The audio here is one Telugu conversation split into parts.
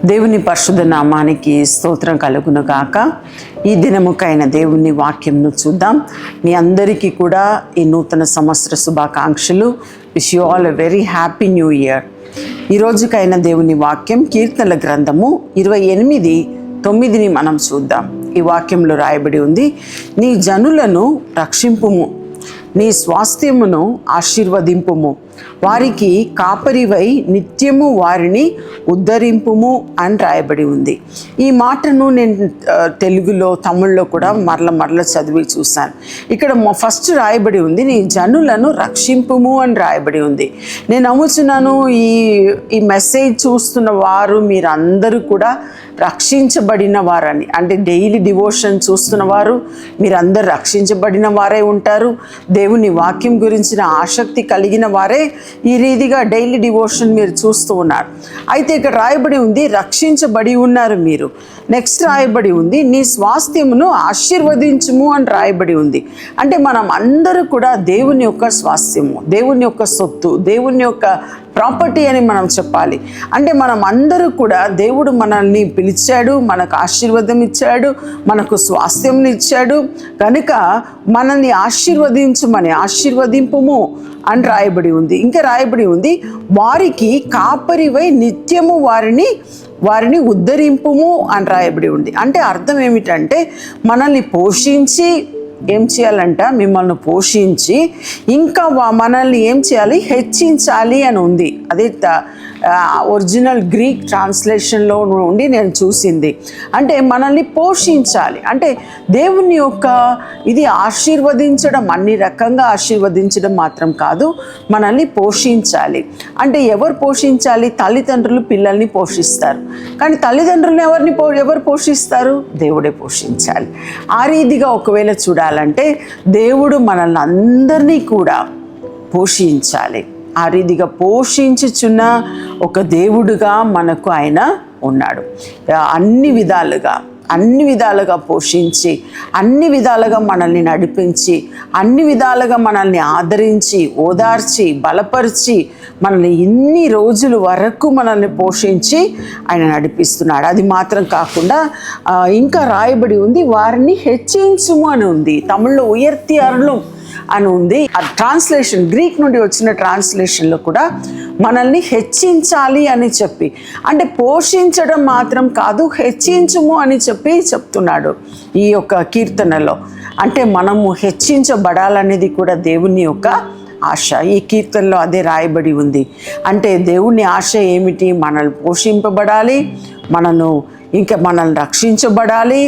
దేవుని పరిశుద్ధ నామానికి స్తోత్రం కలుగును గాక. ఈ దినముకైన దేవుని వాక్యంను చూద్దాం. మీ అందరికీ కూడా ఈ నూతన సంవత్సర శుభాకాంక్షలు. Wish you all a very happy new year. ఈ రోజుకైన దేవుని వాక్యం కీర్తనల గ్రంథము 28:9 మనం చూద్దాం. ఈ వాక్యంలో రాయబడి ఉంది, నీ జనులను రక్షింపుము, నీ స్వాస్థ్యమును ఆశీర్వదింపుము, వారికి కాపరివై నిత్యము వారిని ఉద్ధరింపుము అని రాయబడి ఉంది. ఈ మాటను నేను తెలుగులో తమిళ్లో కూడా మరల చదివి చూశాను. ఇక్కడ ఫస్ట్ రాయబడి ఉంది, నీ జనులను రక్షింపుము అని రాయబడి ఉంది. నేను నమ్ముచున్నాను ఈ మెసేజ్ చూస్తున్న వారు మీరందరూ కూడా రక్షించబడిన వారని. అంటే డైలీ డివోషన్ చూస్తున్న వారు మీరందరూ రక్షించబడిన వారే ఉంటారు. దేవుని వాక్యం గురించిన ఆసక్తి కలిగిన వారే ఈ రీతిగా డైలీ డివోషన్ మీరు చూస్తూ ఉన్నారు. అయితే ఇక్కడ రాయబడి ఉంది, రక్షించబడి ఉన్నారు మీరు. నెక్స్ట్ రాయబడి ఉంది, నీ స్వాస్థ్యమును ఆశీర్వదించుము అని రాయబడి ఉంది. అంటే మనం అందరూ కూడా దేవుని యొక్క స్వాస్థ్యము, దేవుని యొక్క సొత్తు, దేవుని యొక్క ప్రాపర్టీ అని మనం చెప్పాలి. అంటే మనం అందరూ కూడా దేవుడు మనల్ని పిలిచాడు, మనకు ఆశీర్వాదం ఇచ్చాడు, మనకు స్వాస్థ్యం ఇచ్చాడు. కనుక మనల్ని ఆశీర్వదింపుము అని రాయబడి ఉంది. ఇంకా రాయబడి ఉంది, వారికి కాపరివై నిత్యము వారిని ఉద్ధరింపుము అని రాయబడి ఉంది. అంటే అర్థం ఏమిటంటే మనల్ని పోషించి ఏం చేయాలంట, మిమ్మల్ని పోషించి ఇంకా మనల్ని ఏం చేయాలి, హెచ్చించాలి అని ఉంది. అదే ఒరిజినల్ గ్రీక్ ట్రాన్స్లేషన్లో నుండి నేను చూసింది. అంటే మనల్ని పోషించాలి అంటే దేవుని యొక్క ఇది ఆశీర్వదించడం, అన్ని రకంగా ఆశీర్వదించడం మాత్రం కాదు, మనల్ని పోషించాలి. అంటే ఎవరు పోషించాలి? తల్లిదండ్రులు పిల్లల్ని పోషిస్తారు. కానీ తల్లిదండ్రులను ఎవరు పోషిస్తారు? దేవుడే పోషించాలి. ఆ రీతిగా ఒకవేళ చూడాలంటే దేవుడు మనల్ని అందరినీ కూడా పోషించాలి. ఆ రీతిగా పోషించుచున్న ఒక దేవుడుగా మనకు ఆయన ఉన్నాడు. అన్ని విధాలుగా పోషించి, అన్ని విధాలుగా మనల్ని నడిపించి, అన్ని విధాలుగా మనల్ని ఆదరించి, ఓదార్చి, బలపరిచి, మనల్ని ఇన్ని రోజుల వరకు మనల్ని పోషించి ఆయన నడిపిస్తున్నాడు. అది మాత్రం కాకుండా ఇంకా రాయబడి ఉంది, వారిని హెచ్చించుము అని ఉంది. తమిళ్లో ఉయర్తి అరుణం అని ఉంది. ఆ ట్రాన్స్లేషన్, గ్రీక్ నుండి వచ్చిన ట్రాన్స్లేషన్లో కూడా మనల్ని హెచ్చించాలి అని చెప్పి, అంటే పోషించడం మాత్రం కాదు, హెచ్చించుము అని చెప్తున్నాడు ఈ యొక్క కీర్తనలో. అంటే మనము హెచ్చించబడాలనేది కూడా దేవుని యొక్క ఆశ. ఈ కీర్తనలో అదే రాయబడి ఉంది. అంటే దేవుని ఆశ ఏమిటి? మనల్ని పోషింపబడాలి, మనల్ని రక్షించబడాలి,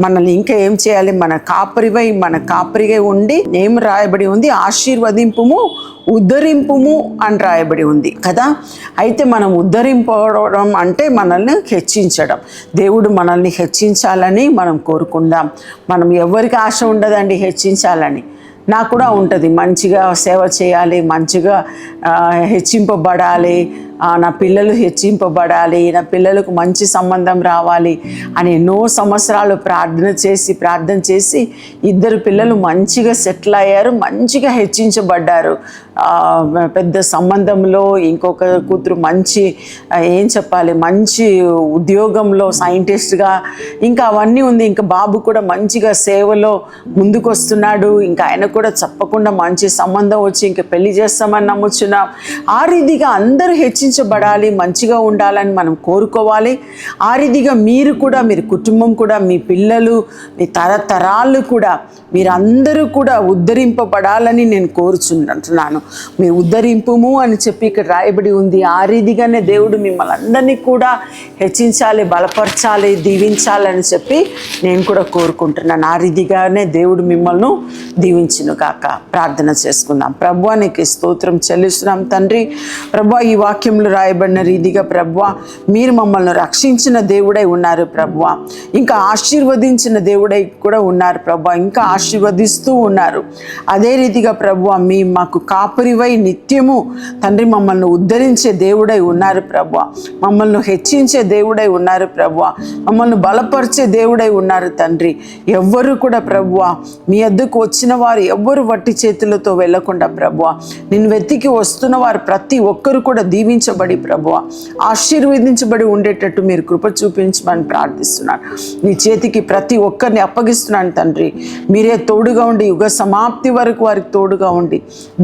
మనల్ని ఇంకా ఏం చేయాలి, మన కాపరిగా ఉండి ఏం రాయబడి ఉంది, ఆశీర్వదింపుము, ఉద్ధరింపుము అని రాయబడి ఉంది కదా. అయితే మనం ఉద్ధరింపడం అంటే మనల్ని హెచ్చించడం. దేవుడు మనల్ని హెచ్చించాలని మనం కోరుకుందాం. మనం ఎవరికి ఆశ ఉండదండి హెచ్చించాలని. నాకు కూడా ఉంటుంది, మంచిగా సేవ చేయాలి, మంచిగా హెచ్చింపబడాలి, నా పిల్లలు హెచ్చింపబడాలి, నా పిల్లలకు మంచి సంబంధం రావాలి అని ఎన్నో సంవత్సరాలు ప్రార్థన చేసి ఇద్దరు పిల్లలు మంచిగా సెటిల్ అయ్యారు, మంచిగా హెచ్చించబడ్డారు. పెద్ద సంబంధంలో ఇంకొక కూతురు మంచి మంచి ఉద్యోగంలో సైంటిస్ట్గా, ఇంకా అవన్నీ ఉంది. ఇంకా బాబు కూడా మంచిగా సేవలో ముందుకు వస్తున్నాడు. ఇంకా ఆయన కూడా తప్పకుండా మంచి సంబంధం వచ్చి ఇంకా పెళ్లి చేస్తామని నమ్ముచున్నాం. ఆ రీతిగా అందరూ హెచ్చించబడాలి, మంచిగా ఉండాలని మనం కోరుకోవాలి. ఆ రీతిగా మీరు కుటుంబం కూడా, మీ పిల్లలు, మీ తరతరాలు కూడా, మీరందరూ కూడా ఉద్ధరింపబడాలని నేను కోరుచుంటున్నాను. మీరు ఉద్ధరింపుము అని చెప్పి ఇక్కడ రాయబడి ఉంది. ఆ రీతిగానే దేవుడు మిమ్మల్ని అందరినీ కూడా హెచ్చించాలి, బలపరచాలి, దీవించాలని చెప్పి నేను కూడా కోరుకుంటున్నాను. ఆ రీతిగానే దేవుడు మిమ్మల్ని దీవించును గాక. ప్రార్థన చేసుకుందాం. ప్రభువా, నీకు స్తోత్రం చెల్లిస్తున్నాం తండ్రి. ప్రభువా, ఈ వాక్యంలో రాయబడిన రీతిగా ప్రభువా, మీరు మమ్మల్ని రక్షించిన దేవుడై ఉన్నారు ప్రభువా. ఇంకా ఆశీర్వదించిన దేవుడై కూడా ఉన్నారు ప్రభువా. ఇంకా ఆశీర్వదిస్తూ ఉన్నారు. అదే రీతిగా ప్రభువా, మాకు కాపరివై నిత్యము తండ్రి మమ్మల్ని ఉద్ధరించే దేవుడై ఉన్నారు ప్రభువా. మమ్మల్ని హెచ్చించే దేవుడై ఉన్నారు ప్రభువా. మమ్మల్ని బలపరిచే దేవుడై ఉన్నారు తండ్రి. ఎవ్వరు కూడా ప్రభువా, మీ వద్దకు వచ్చిన వారు ఎవ్వరు వట్టి చేతులతో వెళ్ళకుండా ప్రభువా, నిన్ను వెతికి వస్తున్న వారు ప్రతి ఒక్కరు కూడా దీవించ దీవించబడి ప్రభువా ఆశీర్వదించబడి ఉండేటట్టు మీరు కృప చూపించమని ప్రార్థిస్తున్నాను. నీ చేతికి ప్రతి ఒక్కరిని అప్పగిస్తున్నాను తండ్రి. మీరే తోడుగా ఉండి యుగ సమాప్తి వరకు వారికి తోడుగా ఉండి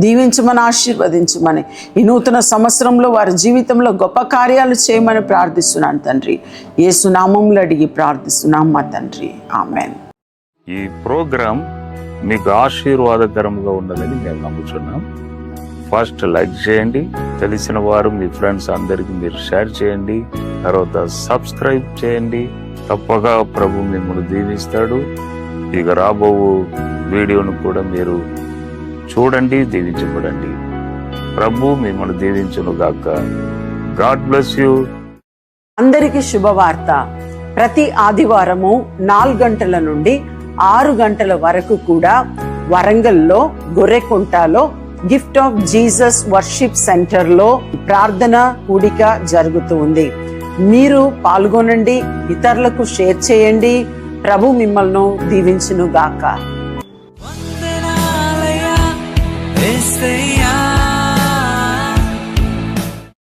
దీవించమని ఆశీర్వదించమని ఈ నూతన సంవత్సరంలో వారి జీవితంలో గొప్ప కార్యాలు చేయమని ప్రార్థిస్తున్నాను తండ్రి. యేసు నామములో అడిగి ప్రార్థిస్తున్నాం మా తండ్రి, ఆమేన్. ఈ ప్రోగ్రాం మీకు ఆశీర్వాదకరంగా ఉన్నదని మేము నమ్ముతున్నాం. ఫస్ట్ లైక్ చేయండి, తెలిసిన వారు మీ ఫ్రెండ్స్ అందరికీ మీరు షేర్ చేయండి, తర్వాత సబ్స్క్రైబ్ చేయండి. తప్పగా ప్రభు మిమ్మల్ని దీవిస్తాడు. ఇక రాబో వీడియోను కూడా మీరు చూడండి, దీవించబడండి. ప్రభు మిమ్మల్ని దీవించును గాక. God bless you. అందరికీ శుభవార్త. ప్రతి ఆదివారము 4 గంటల నుండి 6 గంటల వరకు కూడా వరంగల్లో గొర్రెకుంటలో గిఫ్ట్ ఆఫ్ జీసస్ వర్షిప్ సెంటర్లో ప్రార్థన కూడిక జరుగుతూ ఉంది. మీరు పాల్గొనండి, ఇతరులకు షేర్ చేయండి. ప్రభు మిమ్మల్ని దీవించును గాక.